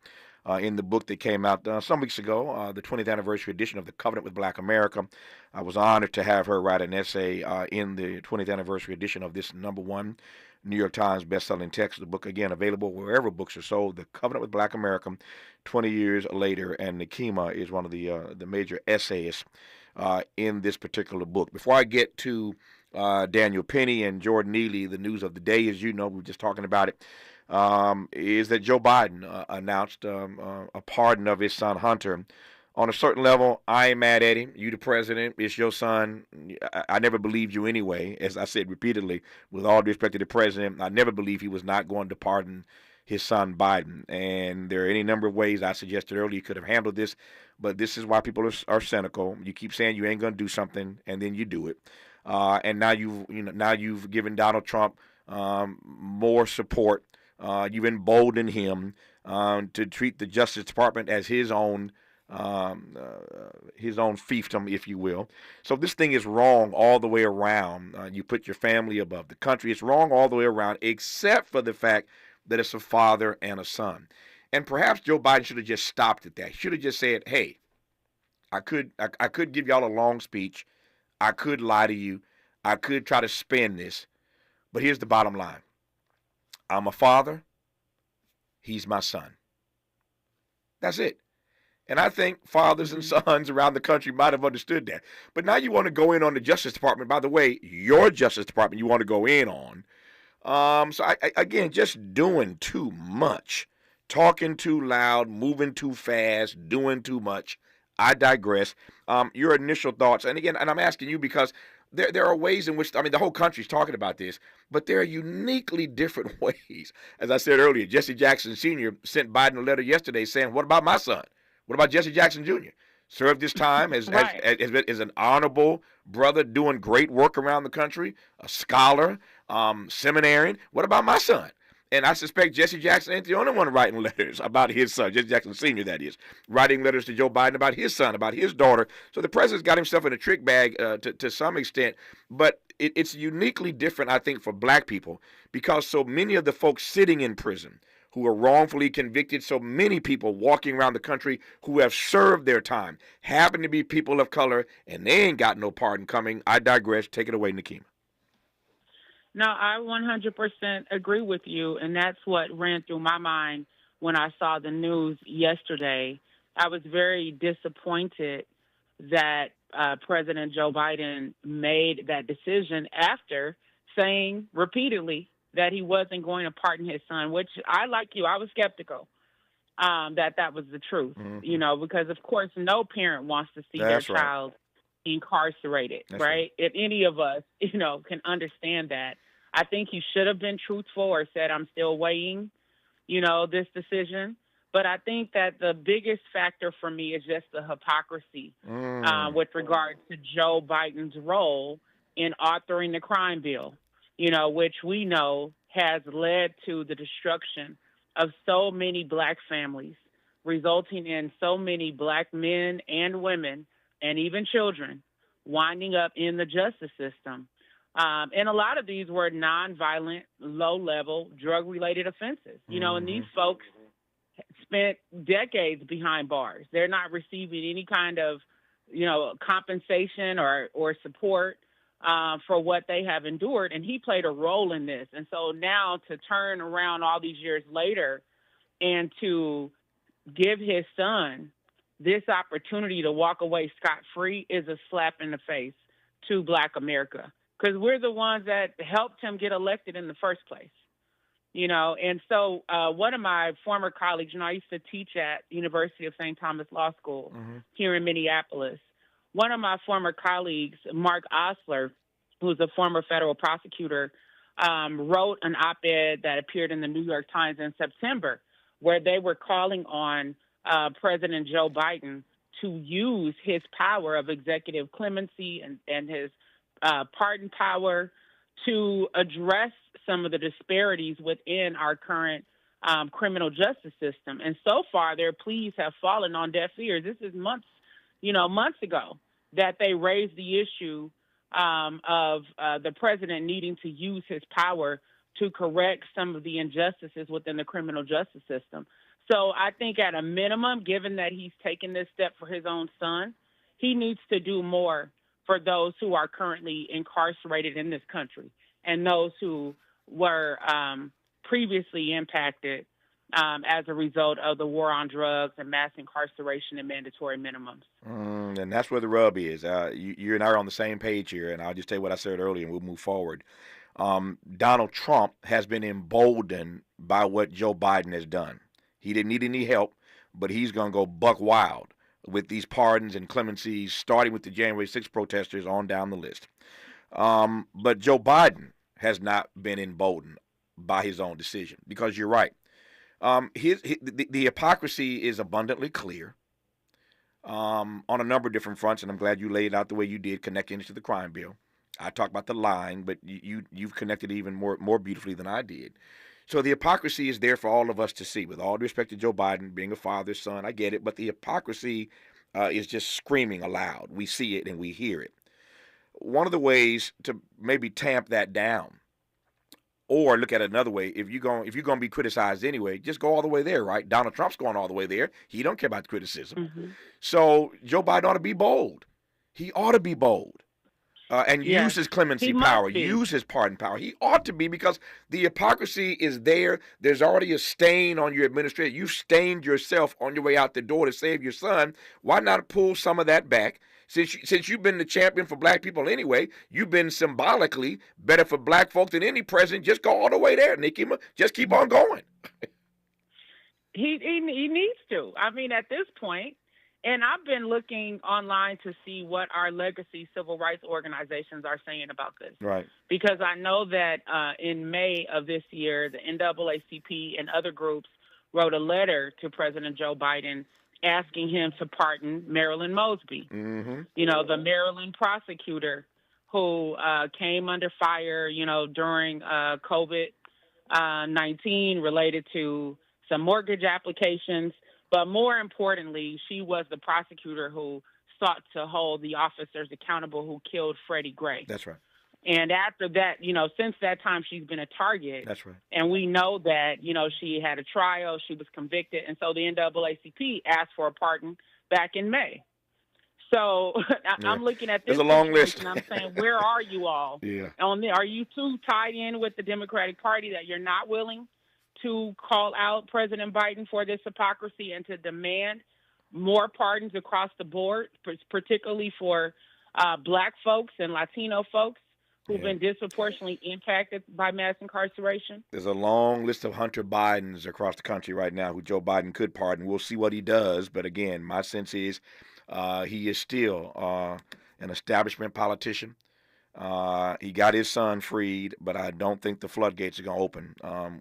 in the book that came out some weeks ago, the 20th anniversary edition of The Covenant with Black America. I was honored to have her write an essay in the 20th anniversary edition of this #1 New York Times best-selling text. The book, again, available wherever books are sold, The Covenant with Black America, 20 years later, and Nakima is one of the major essayists in this particular book. Before I get to Daniel Penny and Jordan Neely, the news of the day, as you know, we were just talking about it, is that Joe Biden announced a pardon of his son Hunter. On a certain level, I ain't mad at him. You the president, it's your son. I never believed you anyway, as I said repeatedly, with all due respect to the president. I never believed he was not going to pardon his son Biden. And there are any number of ways I suggested earlier you could have handled this, but this is why people are cynical. You keep saying you ain't going to do something, and then you do it. And now you've given Donald Trump more support. You've emboldened him to treat the Justice Department as his own fiefdom, if you will. So this thing is wrong all the way around. You put your family above the country. It's wrong all the way around, except for the fact that it's a father and a son. And perhaps Joe Biden should have just stopped at that. He should have just said, hey, I could give y'all a long speech. I could lie to you. I could try to spin this. But here's the bottom line. I'm a father. He's my son. That's it. And I think fathers and sons around the country might have understood that. But now you want to go in on the Justice Department. By the way, your Justice Department you want to go in on. So, again, just doing too much. Talking too loud, moving too fast, doing too much. I digress. Your initial thoughts. And again, and I'm asking you because there are ways in which, the whole country's talking about this, but there are uniquely different ways. As I said earlier, Jesse Jackson Sr. sent Biden a letter yesterday saying, what about my son? What about Jesse Jackson Jr.? Served his time as an honorable brother doing great work around the country, a scholar, seminarian. What about my son? And I suspect Jesse Jackson ain't the only one writing letters about his son, Jesse Jackson Sr., that is, writing letters to Joe Biden about his son, about his daughter. So the president's got himself in a trick bag to some extent. But it's uniquely different, I think, for black people because so many of the folks sitting in prison who are wrongfully convicted, so many people walking around the country who have served their time happen to be people of color, and they ain't got no pardon coming. I digress. Take it away, Nikema. No, I 100% agree with you, and that's what ran through my mind when I saw the news yesterday. I was very disappointed that President Joe Biden made that decision after saying repeatedly that he wasn't going to pardon his son, which I, like you, I was skeptical that was the truth, you know, because, of course, no parent wants to see their child incarcerated, right? If any of us, you know, can understand that, I think he should have been truthful or said, I'm still weighing, you know, this decision. But I think that the biggest factor for me is just the hypocrisy with regard to Joe Biden's role in authoring the crime bill, you know, which we know has led to the destruction of so many black families, resulting in so many black men and women and even children winding up in the justice system. And a lot of these were nonviolent, low-level, drug-related offenses. You know, and these folks spent decades behind bars. They're not receiving any kind of, you know, compensation or support for what they have endured. And he played a role in this. And so now to turn around all these years later and to give his son this opportunity to walk away scot-free is a slap in the face to Black America, because we're the ones that helped him get elected in the first place, you know. And so one of my former colleagues, you know, I used to teach at University of St. Thomas Law School here in Minneapolis. One of my former colleagues, Mark Osler, who's a former federal prosecutor, wrote an op-ed that appeared in the New York Times in September where they were calling on President Joe Biden to use his power of executive clemency and his pardon power to address some of the disparities within our current criminal justice system. And so far, their pleas have fallen on deaf ears. This is months ago that they raised the issue of the president needing to use his power to correct some of the injustices within the criminal justice system. So I think at a minimum, given that he's taken this step for his own son, he needs to do more for those who are currently incarcerated in this country and those who were previously impacted as a result of the war on drugs and mass incarceration and mandatory minimums. And that's where the rub is. You and I are on the same page here, and I'll just tell you what I said earlier, and we'll move forward. Donald Trump has been emboldened by what Joe Biden has done. He didn't need any help, but he's going to go buck wild with these pardons and clemencies, starting with the January 6th protesters on down the list. But Joe Biden has not been emboldened by his own decision, because you're right. The hypocrisy is abundantly clear on a number of different fronts, and I'm glad you laid out the way you did, connecting it to the crime bill. I talked about the line, but you've connected even more beautifully than I did. So the hypocrisy is there for all of us to see. With all due respect to Joe Biden being a father, son, I get it, but the hypocrisy is just screaming aloud. We see it and we hear it. One of the ways to maybe tamp that down, or look at it another way, if you're going to be criticized anyway, just go all the way there, right? Donald Trump's going all the way there. He don't care about the criticism. So Joe Biden ought to be bold. He ought to be bold. And use his clemency power, use his pardon power. He ought to be, because the hypocrisy is there. There's already a stain on your administration. You stained yourself on your way out the door to save your son. Why not pull some of that back? Since you've been the champion for black people anyway, you've been symbolically better for black folk than any president. Just go all the way there, Nikema. Just keep on going. He needs to. I mean, at this point, and I've been looking online to see what our legacy civil rights organizations are saying about this. Right. Because I know that in May of this year, the NAACP and other groups wrote a letter to President Joe Biden asking him to pardon Marilyn Mosby, you know, the Maryland prosecutor who came under fire, you know, during COVID 19 related to some mortgage applications. But more importantly, she was the prosecutor who sought to hold the officers accountable who killed Freddie Gray. That's right. And after that, since that time, she's been a target. That's right. And we know that, she had a trial, she was convicted, and so the NAACP asked for a pardon back in May. So I'm looking at this. There's a long list. And I'm saying, where are you all? Yeah. Are you too tied in with the Democratic Party that you're not willing to call out President Biden for this hypocrisy and to demand more pardons across the board, particularly for Black folks and Latino folks who've been disproportionately impacted by mass incarceration? There's a long list of Hunter Bidens across the country right now who Joe Biden could pardon. We'll see what he does. But again, my sense is he is still an establishment politician. He got his son freed, but I don't think the floodgates are going to open.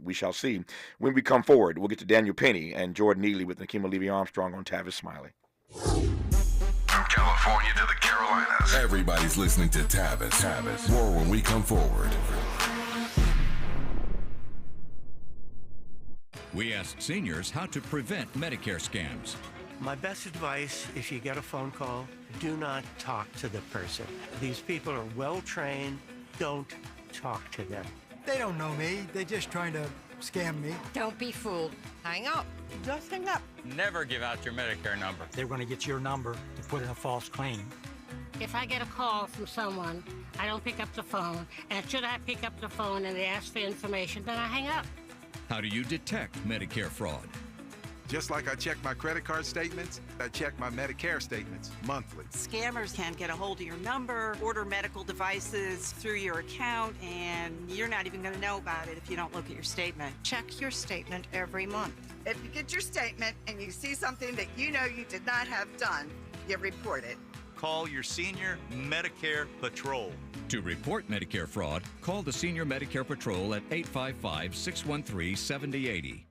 We shall see. When we come forward, we'll get to Daniel Penny and Jordan Neely with Nakima Levy-Armstrong on Tavis Smiley. California to the Carolinas. Everybody's listening to Tavis. More when we come forward. We asked seniors how to prevent Medicare scams. My best advice, if you get a phone call, do not talk to the person. These people are well trained. Don't talk to them. They don't know me. They're just trying to scam me. Don't be fooled. Hang up. Just hang up. Never give out your Medicare number. They're going to get your number to put in a false claim. If I get a call from someone, I don't pick up the phone. And should I pick up the phone and they ask for information, then I hang up. How do you detect Medicare fraud? Just like I check my credit card statements, I check my Medicare statements monthly. Scammers can get a hold of your number, order medical devices through your account, and you're not even going to know about it if you don't look at your statement. Check your statement every month. If you get your statement and you see something that you know you did not have done, you report it. Call your senior Medicare Patrol. To report Medicare fraud, call the Senior Medicare Patrol at 855-613-7080.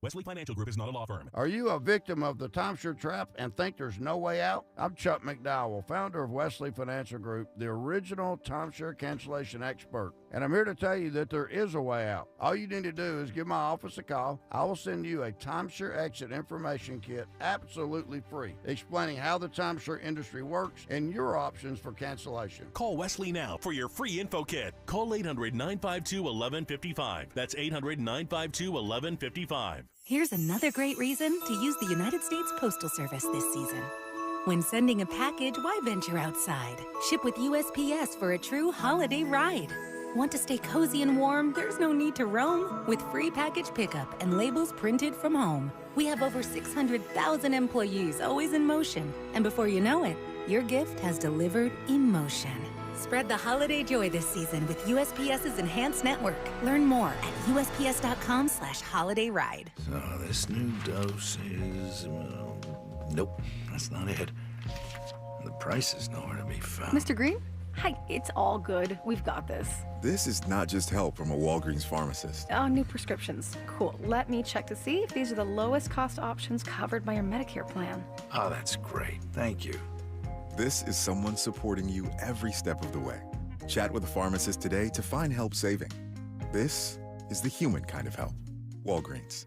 Wesley Financial Group is not a law firm. Are you a victim of the timeshare trap and think there's no way out? I'm Chuck McDowell, founder of Wesley Financial Group, the original timeshare cancellation expert. And I'm here to tell you that there is a way out. All you need to do is give my office a call. I will send you a timeshare exit information kit absolutely free, explaining how the timeshare industry works and your options for cancellation. Call Wesley now for your free info kit. Call 800-952-1155. That's 800-952-1155. Here's another great reason to use the United States Postal Service this season. When sending a package, why venture outside? Ship with USPS for a true holiday ride. Want to stay cozy and warm? There's no need to roam. With free package pickup and labels printed from home. We have over 600,000 employees always in motion. And before you know it, your gift has delivered emotion. Spread the holiday joy this season with USPS's enhanced network. Learn more at USPS.com/holidayride. So this new dose is... nope, that's not it. The price is nowhere to be found. Mr. Green? Hi, it's all good. We've got this. This is not just help from a Walgreens pharmacist. Oh, new prescriptions. Cool. Let me check to see if these are the lowest cost options covered by your Medicare plan. Oh, that's great. Thank you. This is someone supporting you every step of the way. Chat with a pharmacist today to find help saving. This is the human kind of help. Walgreens.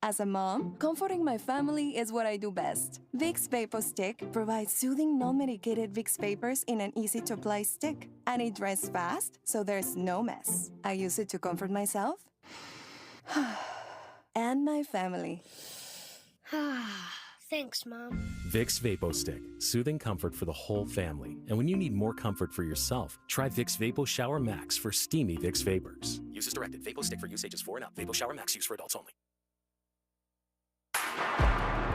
As a mom, comforting my family is what I do best. Vicks Vapor Stick provides soothing, non-medicated Vicks Vapors in an easy-to-apply stick. And it dries fast, so there's no mess. I use it to comfort myself and my family. Thanks, Mom. Vicks Vapo Stick, soothing comfort for the whole family. And when you need more comfort for yourself, try Vicks Vapo Shower Max for steamy Vicks Vapors. Use as directed. Vapo Stick for use ages 4 and up. Vapo Shower Max use for adults only.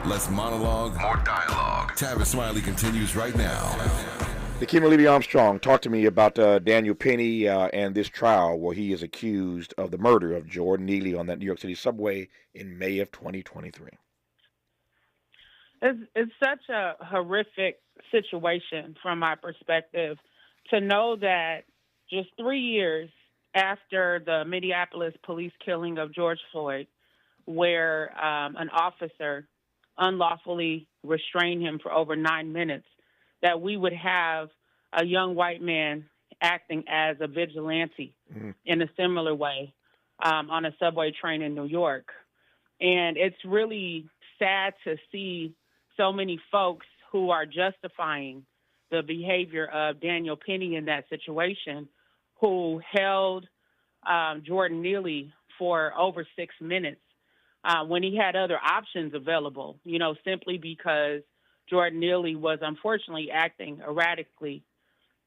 Less monologue, more dialogue. Tavis Smiley continues right now. Nakima Levy-Armstrong, talk to me about Daniel Penny and this trial where he is accused of the murder of Jordan Neely on that New York City subway in May of 2023. It's such a horrific situation from my perspective to know that just 3 years after the Minneapolis police killing of George Floyd, where an officer unlawfully restrained him for over 9 minutes, that we would have a young white man acting as a vigilante in a similar way on a subway train in New York. And it's really sad to see so many folks who are justifying the behavior of Daniel Penny in that situation, who held Jordan Neely for over 6 minutes when he had other options available, simply because Jordan Neely was unfortunately acting erratically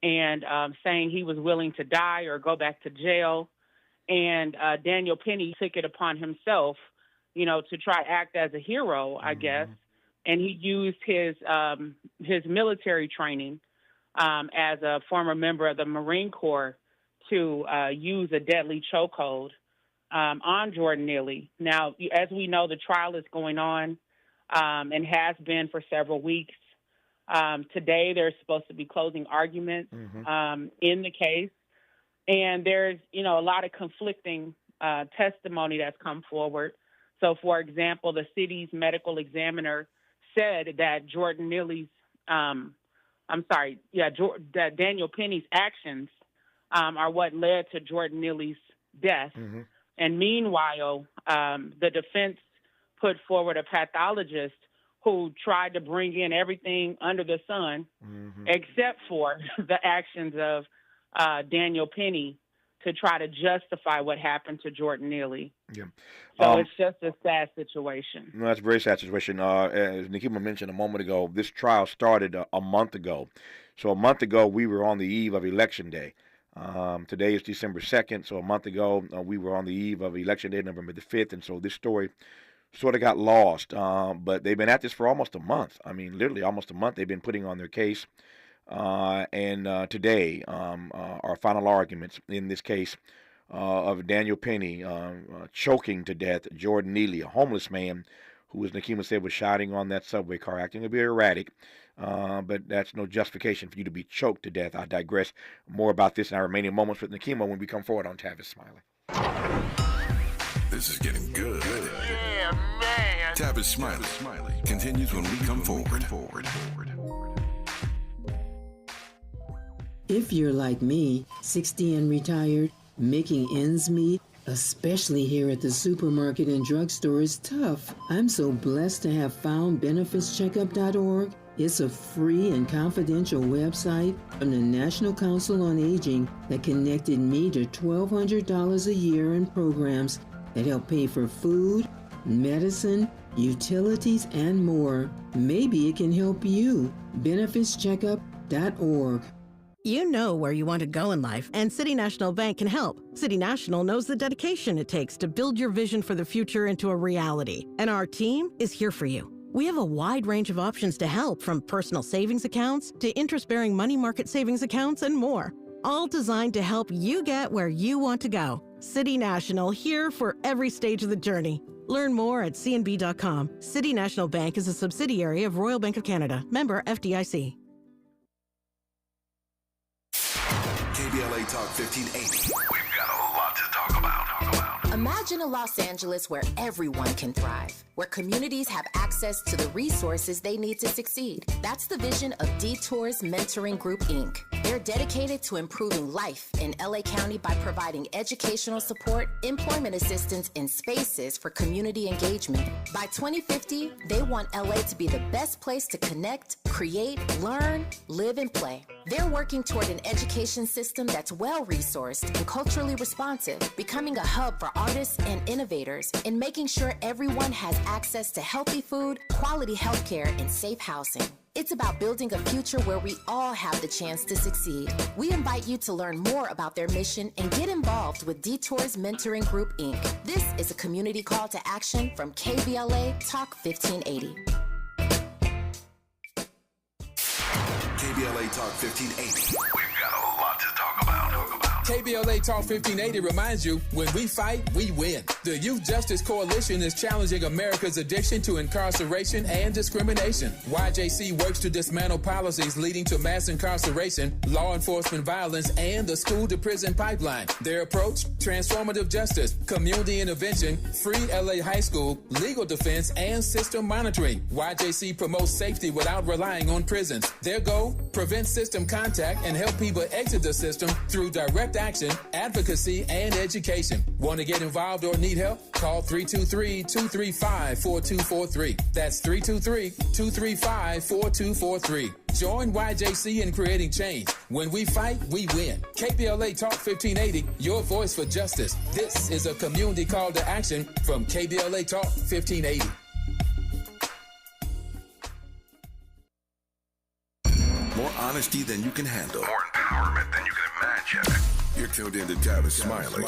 and saying he was willing to die or go back to jail. And Daniel Penny took it upon himself, to try to act as a hero, I guess. And he used his military training as a former member of the Marine Corps to use a deadly chokehold on Jordan Neely. Now, as we know, the trial is going on and has been for several weeks. Today, there's supposed to be closing arguments in the case. And there's, a lot of conflicting testimony that's come forward. So, for example, the city's medical examiner said that Jordan Neely's, that Daniel Penny's actions are what led to Jordan Neely's death. And meanwhile, the defense put forward a pathologist who tried to bring in everything under the sun except for the actions of Daniel Penny to try to justify what happened to Jordan Neely. Yeah. So it's just a sad situation. No, that's a very sad situation. As Nikema mentioned a moment ago, this trial started a month ago. So a month ago, we were on the eve of Election Day. Today is December 2nd, so a month ago, we were on the eve of Election Day, November the 5th, and so this story sort of got lost. But they've been at this for almost a month. I mean, literally almost a month they've been putting on their case. And today, our final arguments in this case of Daniel Penny choking to death Jordan Neely, a homeless man who, as Nikema said, was shouting on that subway car, acting a bit erratic. But that's no justification for you to be choked to death. I digress. More about this in our remaining moments with Nikema when we come forward on Tavis Smiley. This is getting good. Yeah, man. Tavis Smiley continues when we come forward. If you're like me, 60 and retired, making ends meet, especially here at the supermarket and drugstore, is tough. I'm so blessed to have found benefitscheckup.org. It's a free and confidential website from the National Council on Aging that connected me to $1,200 a year in programs that help pay for food, medicine, utilities, and more. Maybe it can help you. benefitscheckup.org. You know where you want to go in life, and City National Bank can help. City National knows the dedication it takes to build your vision for the future into a reality, and our team is here for you. We have a wide range of options to help, from personal savings accounts to interest-bearing money market savings accounts and more, all designed to help you get where you want to go. City National, here for every stage of the journey. Learn more at cnb.com. City National Bank is a subsidiary of Royal Bank of Canada, member FDIC. KBLA Talk 1580. We've got a lot to talk about. Imagine a Los Angeles where everyone can thrive, where communities have access to the resources they need to succeed. That's the vision of Detours Mentoring Group, Inc. They're dedicated to improving life in LA County by providing educational support, employment assistance, and spaces for community engagement. By 2050, they want LA to be the best place to connect, create, learn, live, and play. They're working toward an education system that's well-resourced and culturally responsive, becoming a hub for artists and innovators, and making sure everyone has access to healthy food, quality healthcare, and safe housing. It's about building a future where we all have the chance to succeed. We invite you to learn more about their mission and get involved with Detours Mentoring Group, Inc. This is a community call to action from KBLA Talk 1580. KBLA Talk 1580. We've got a lot to talk about. KBLA Talk 1580 reminds you, when we fight, we win. The Youth Justice Coalition is challenging America's addiction to incarceration and discrimination. YJC works to dismantle policies leading to mass incarceration, law enforcement violence, and the school-to-prison pipeline. Their approach, transformative justice, community intervention, free LA high school, legal defense, and system monitoring. YJC promotes safety without relying on prisons. Their goal, prevent system contact and help people exit the system through direct action, advocacy, and education. Want to get involved or need help? Call 323-235-4243. That's 323-235-4243. Join YJC in creating change. When we fight, we win. KBLA Talk 1580, your voice for justice. This is a community call to action from KBLA Talk 1580. More honesty than you can handle. More empowerment than you can imagine. You're tuned in to Tavis Smiley.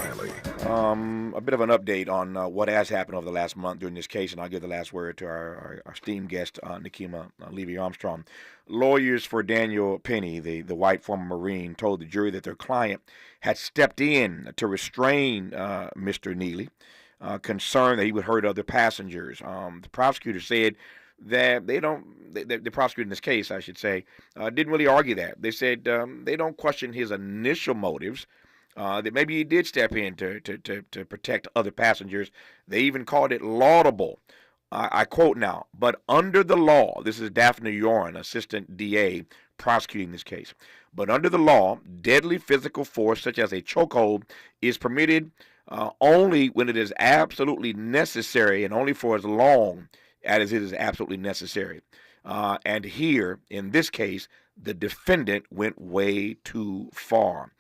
A bit of an update on what has happened over the last month during this case, and I'll give the last word to our esteemed guest, Nikema Levy-Armstrong. Lawyers for Daniel Penny, the white former Marine, told the jury that their client had stepped in to restrain Mr. Neely, concerned that he would hurt other passengers. The prosecutor said that the prosecutor in this case, I should say, didn't really argue that. They said they don't question his initial motives, that maybe he did step in to protect other passengers. They even called it laudable. I quote now, but under the law, this is Daphne Yoren, assistant DA prosecuting this case, but under the law, deadly physical force such as a chokehold is permitted only when it is absolutely necessary and only for as long as it is absolutely necessary. And here, in this case, the defendant went way too far.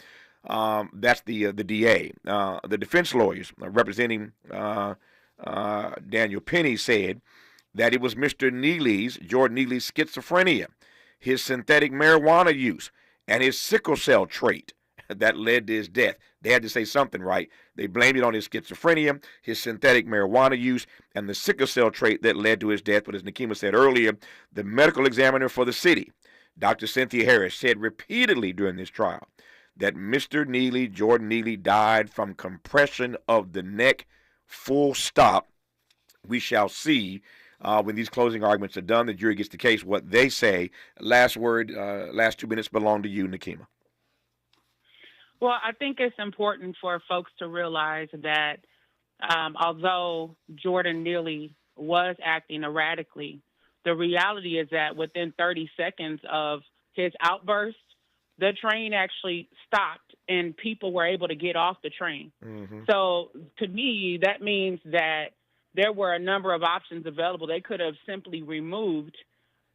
That's the DA. The defense lawyers representing Daniel Penny said that it was Mr. Neely's, Jordan Neely's schizophrenia, his synthetic marijuana use, and his sickle cell trait that led to his death. They had to say something, right? They blamed it on his schizophrenia, his synthetic marijuana use, and the sickle cell trait that led to his death. But as Nikema said earlier, the medical examiner for the city, Dr. Cynthia Harris, said repeatedly during this trial that Mr. Neely, Jordan Neely, died from compression of the neck, full stop. We shall see when these closing arguments are done. The jury gets the case, what they say. Last word, last 2 minutes belong to you, Nikema. Well, I think it's important for folks to realize that although Jordan Neely was acting erratically, the reality is that within 30 seconds of his outburst, the train actually stopped and people were able to get off the train. Mm-hmm. So to me, that means that there were a number of options available. They could have simply removed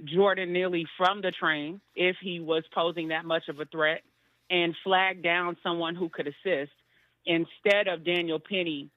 Jordan Neely from the train if he was posing that much of a threat and flag down someone who could assist instead of Daniel Penny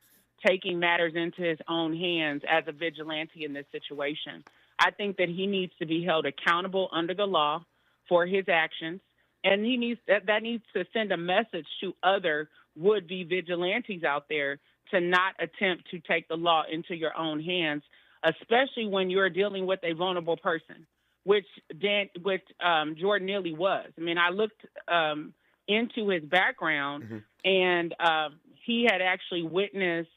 taking matters into his own hands as a vigilante in this situation. I think that he needs to be held accountable under the law for his actions, and that needs to send a message to other would-be vigilantes out there to not attempt to take the law into your own hands, especially when you're dealing with a vulnerable person, which Jordan Neely was. I mean, I looked into his background, mm-hmm. and he had actually witnessed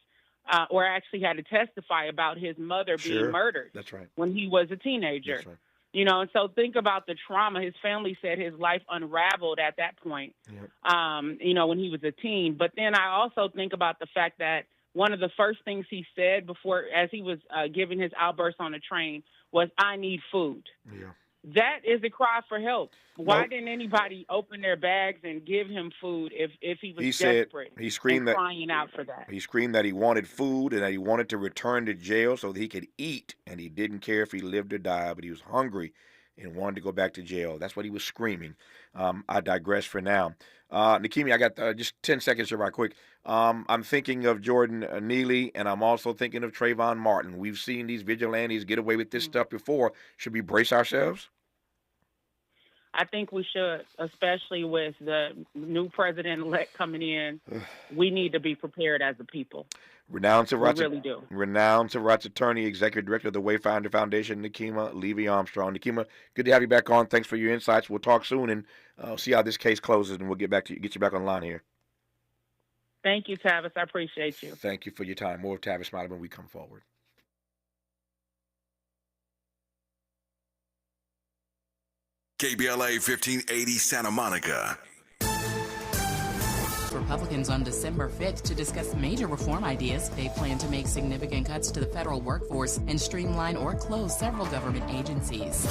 or actually had to testify about his mother being murdered. That's right. When he was a teenager. That's right. You know, and so think about the trauma. His family said his life unraveled at that point, you know, when he was a teen. But then I also think about the fact that one of the first things he said as he was giving his outburst on the train was, "I need food." Yeah. That is a cry for help. Why didn't anybody open their bags and give him food if he was desperate? He screamed that, crying out for that. He screamed that he wanted food and that he wanted to return to jail so that he could eat, and he didn't care if he lived or died, but he was hungry and wanted to go back to jail. That's what he was screaming. I digress for now. Nikema, I got just 10 seconds here right quick. I'm thinking of Jordan Neely, and I'm also thinking of Trayvon Martin. We've seen these vigilantes get away with this stuff before. Should we brace ourselves? I think we should, especially with the new president-elect coming in. We need to be prepared as a people. Renowned civil rights attorney, executive director of the Wayfinder Foundation, Nikema Levy-Armstrong. Nikema, good to have you back on. Thanks for your insights. We'll talk soon and see how this case closes, and we'll get you back on the line here. Thank you, Tavis. I appreciate you. Thank you for your time. More of Tavis Smiley when we come forward. KBLA 1580 Santa Monica. Republicans on December 5th to discuss major reform ideas. They plan to make significant cuts to the federal workforce and streamline or close several government agencies.